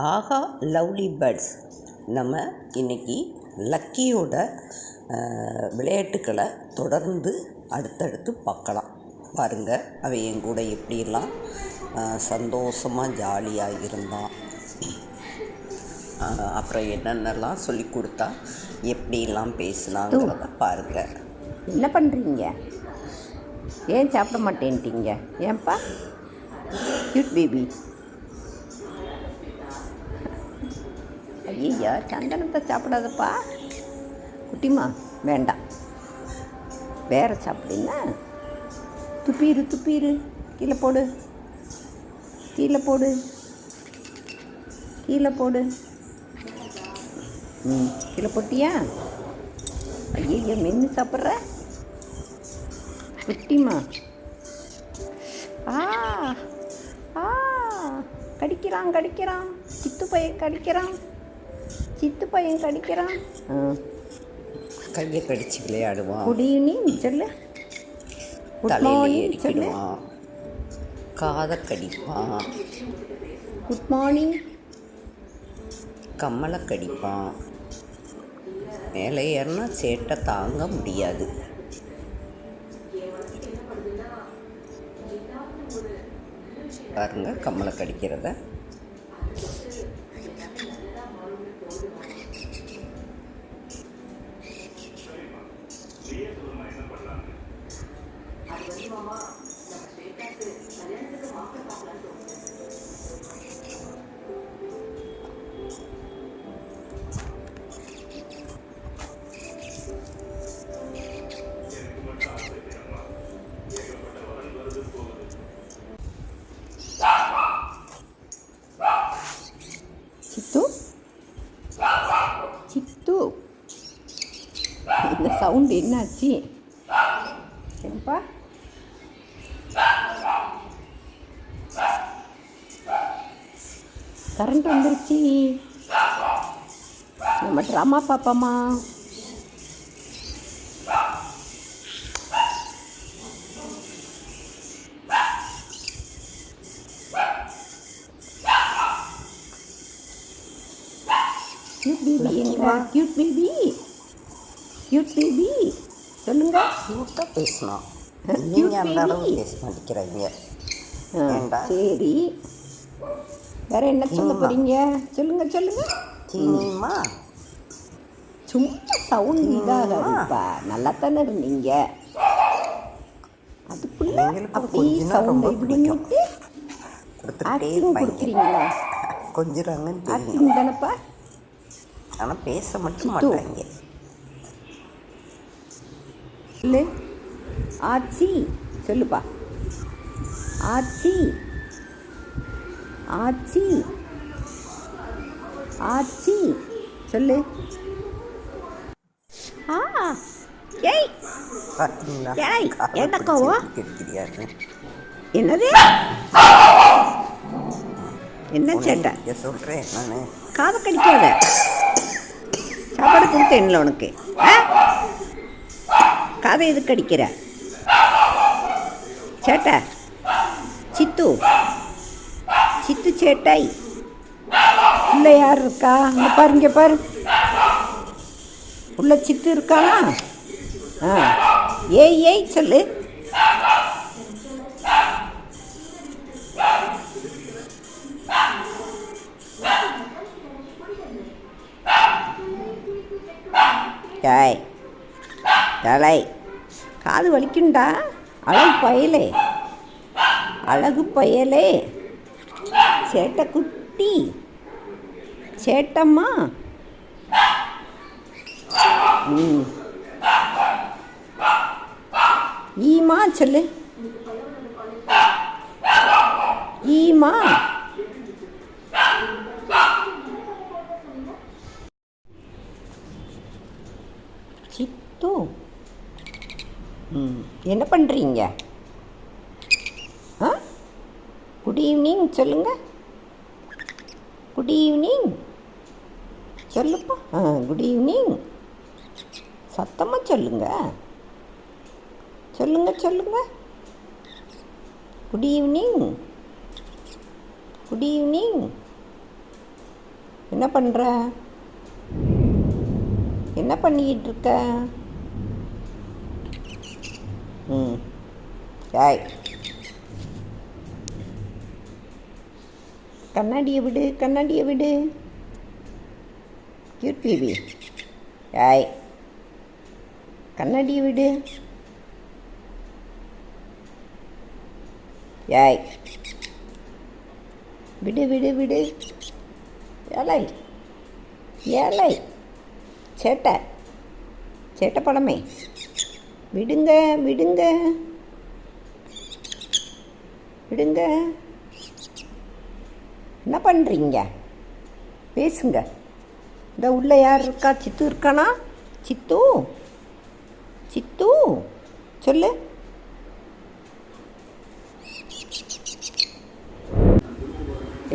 ஆஹா lovely birds. நம்ம இன்றைக்கி லக்கியோட விளையாட்டுக்களை தொடர்ந்து அடுத்தடுத்து பார்க்கலாம். பாருங்கள், அவன் என் கூட எப்படியெல்லாம் சந்தோஷமாக ஜாலியாக இருந்தான். அப்புறம் என்னென்னலாம் சொல்லி கொடுத்தா எப்படிலாம் பேசினாங்கிறத பாருங்கள். என்ன பண்ணுறீங்க? ஏன் சாப்பிட மாட்டேன்ட்டீங்க? ஏன்ப்பா கியூட் பேபி? ஐயா, சந்தனத்தை சாப்பிடாதப்பா குட்டிமா, வேண்டாம். வேறு சாப்பிடுங்க. துப்பீரு கீழே போடு, கீழே போடு. கீழே போட்டியா? ஐயா, மென்று சாப்பிட்ற குட்டிமா. கடிக்கிறான். சித்து பையன் கடிக்கிறான். கையை கடிச்சு விளையாடுவான். குட் ஈவினிங் சொல்லு. தலையில ஏறிக்கிடுவான், காதை கடிப்பான். Good morning. கம்மலை கடிப்பான். மேலே ஏறினா சேட்டை தாங்க முடியாது. பாருங்க கம்மலை கடிக்கிறத. சித்து, இந்த சவுண்டு என்னாச்சு? ஏன்பா கரண்ட் வந்துருச்சு. நம்ம ட்ராமா பார்ப்போமா? கியூட் பேபி சொல்லுங்க. கியூட்டாக பேசணும். நீங்கள் அந்த அளவு பேச மாட்டேங்கிறீங்க. சரி, வேற என்ன சொல்ல போறீங்க? சொல்லுங்க. சீனிமா, சும்மா சவுண்ட் இதாகப்பா. நல்லா தானே இருந்தீங்க. அதுக்குள்ள அப்படியே சவுண்ட் இது பண்ணிட்டு ஆக்டிங் கொடுக்குறீங்களா? கொஞ்சம் ஆக்டிங் தானப்பா. ஆனால் பேச மட்டும் மாட்டாங்க. இல்லை, ஆச்சி சொல்லுப்பா. ஆச்சி சொல்லு. ஏய், என்ன கோவம்? என்னது? என்ன சேட்டை சொல்கிறேன் நான். காதை கடிக்காத. சாப்பாடு கொடுத்தேன்ல உனக்கு. காதை எதுக்கு கடிக்கிற? சேட்டை சித்து சேட்டை. உள்ள யார் இருக்கா? இங்கே பாரு. உள்ள சித்து இருக்கானா? ஏய் சொல்லு. தலை காது வலிக்குண்டா. அழகு பயலே சேட்டை குட்டி, சேட்டம்மா. ஈமா சொல்லு. ஈமா. சித்து, என்ன பண்ணுறீங்க? குட் ஈவினிங் சொல்லுங்க. குட் ஈவினிங் சொல்லுப்பா. குட் ஈவினிங் சத்தமாக சொல்லுங்க. Good evening. என்ன பண்ணுற? என்ன பண்ணிக்கிட்டு இருக்க? ஏய், கண்ணாடியை விடு, கண்ணாடியை விடு. Cute baby. ஏய், கண்ணாடியை விடு. ஏய், விடு விடு விடு. ஏழை ஏழை, சேட்டை சேட்டை படமே. விடுங்க விடுங்க விடுங்க. என்ன பண்ணுறீங்க? பேசுங்க. இந்த உள்ள யார் இருக்கா? சித்து இருக்கானா? சித்து சித்து சொல்லு.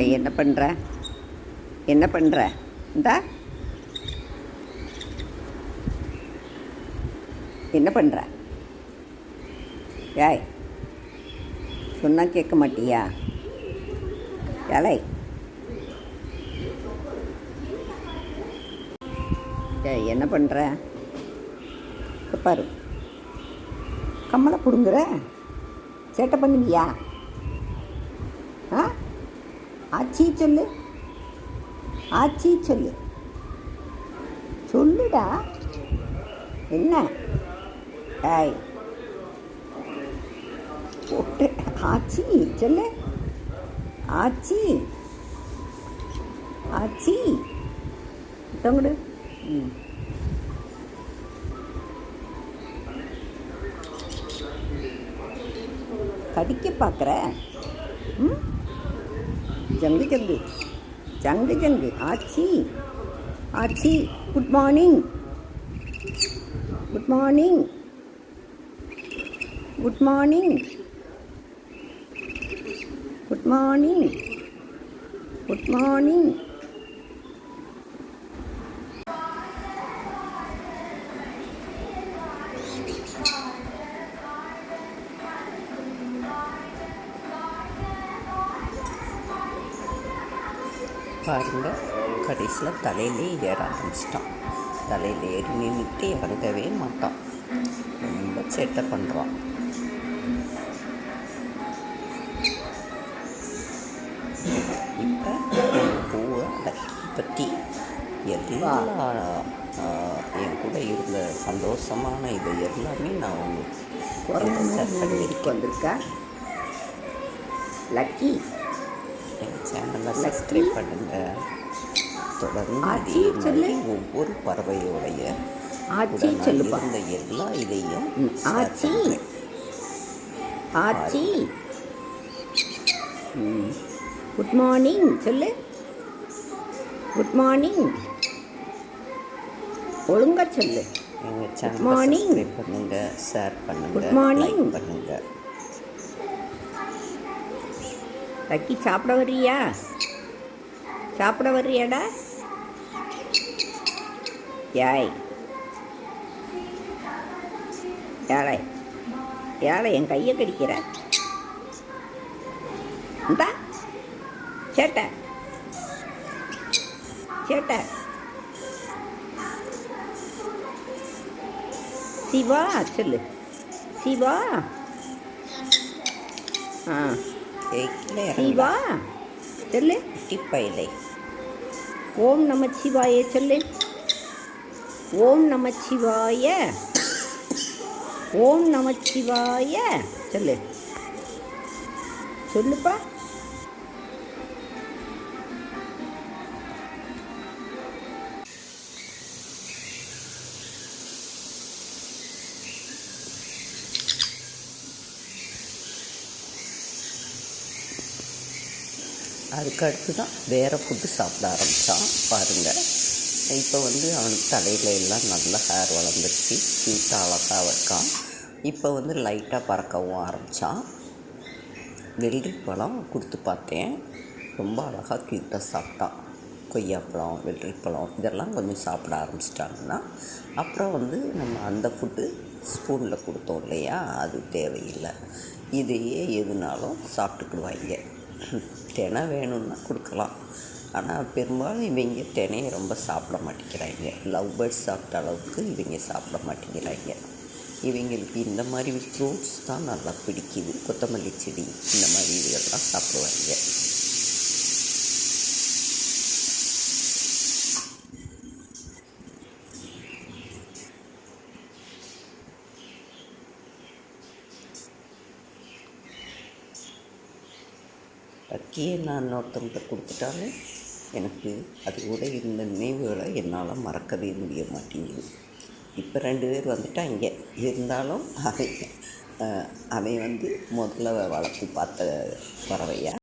ஏய், என்ன பண்ணுற? என்ன பண்ணுற? இந்தா என்ன பண்ணுற? ஏய், சொன்னால் கேட்க மாட்டியா? ஏழை. ஏய், என்ன பண்ணுற? பாரு, கம்மலை பிடுங்குற. சேட்டை பண்ணுவியா? ஆ, ஆச்சி சொல்லு. ஆச்சி சொல்லு. சொல்லுடா. என்ன? ஏய், போட்டு ஆச்சி சொல்லு. ஆச்சி ஆச்சி தொங்குடு. கடிக்க பார்க்குற? ஜங்கு ஜங்கு ஜங்கு ஜங்கு. ஆச்சி ஆச்சி. Good morning good morning good morning good morning good morning. பாருங்கள், கடைசியில் தலையிலே ஏற ஆரம்பிச்சிட்டான். தலையில் ஏறி நின்றுட்டு இறங்கவே மாட்டான். ரொம்ப சேட்டை பண்ணுறான். இப்போ பூவை பற்றி எல்லா என் கூட இருந்த சந்தோஷமான இது எல்லாமே நான் உங்களுக்கு ஷேர் பண்ணியிருக்கேன். வந்திருக்கா லக்கி. எங்கள் சேனலை சப்ஸ்கிரைப் பண்ணுங்கள். தொடர்ந்து அதே மாதிரி ஒவ்வொரு பறவையோடைய இருந்த எல்லா இதையும் ஆச்சி ஆச்சி. குட் மார்னிங் சொல்லு. குட் மார்னிங் ஒழுங்கா சொல்லு. எங்கள் சேனலை சப்ஸ்கிரைப் பண்ணுங்கள், ஷேர் பண்ணுங்கள், லைக் பண்ணுங்கள். லக்கி, சாப்பிட வர்றியா? சாப்பிட வர்றியாடா? ஏய், ஏழை ஏழை, என் கையை கடிக்கிற. இந்தா சேட்டை சேட்டை. சிவா சொல்லு. சிவா. ஆ, சிவா சொல்லு. டிப்பைலை. ஓம் நமச்சிவாய சொல்லு. ஓம் நமச்சிவாய. ஓம் நமச்சிவாய சொல்லு. சொல்லுப்பா. அதுக்கு அடுத்து தான் வேறு ஃபுட்டு சாப்பிட ஆரம்பித்தான். பாருங்கள், இப்போ அவனுக்கு தலையில் எல்லாம் நல்லா ஹேர் வளர்ந்துருச்சு. க்யூட்டாக அழகாக இருக்கான். இப்போ லைட்டாக பறக்கவும் ஆரம்பித்தான். வெள்ளரிப்பழம் கொடுத்து பார்த்தேன். ரொம்ப அழகாக க்யூட்டாக சாப்பிட்டான். கொய்யாப்பழம், வெள்ளரிப்பழம் இதெல்லாம் கொஞ்சம் சாப்பிட ஆரம்பிச்சிட்டாங்கன்னா அப்புறம் நம்ம அந்த ஃபுட்டு ஸ்பூனில் கொடுத்தோம் இல்லையா, அது தேவையில்லை. இதையே எதுனாலும் சாப்பிட்டுக்கிடுவாங்க. தினம் வேணும்னா கொடுக்கலாம். ஆனால் பெரும்பாலும் இவங்க தினையை ரொம்ப சாப்பிட மாட்டேங்கிறாங்க. லவ் பேர்ட்ஸ் சாப்பிட்ட அளவுக்கு இவங்க சாப்பிட மாட்டேங்கிறாங்க. இவங்களுக்கு இந்த மாதிரி ஃப்ரூட்ஸ் தான் நல்லா பிடிக்குது. கொத்தமல்லி செடி இந்த மாதிரி இதெல்லாம் சாப்பிடுவாங்க. லக்கியை நான் இன்னொருத்தவங்கிட்ட கொடுத்துட்டாலும் எனக்கு அது கூட இருந்த நினைவுகளை என்னால் மறக்கவே முடிய மாட்டேங்குது. இப்போ 2 பேர் வந்துட்டாங்க. இருந்தாலும் அவன் வந்து முதல்ல வளர்த்து பார்த்த பறவையா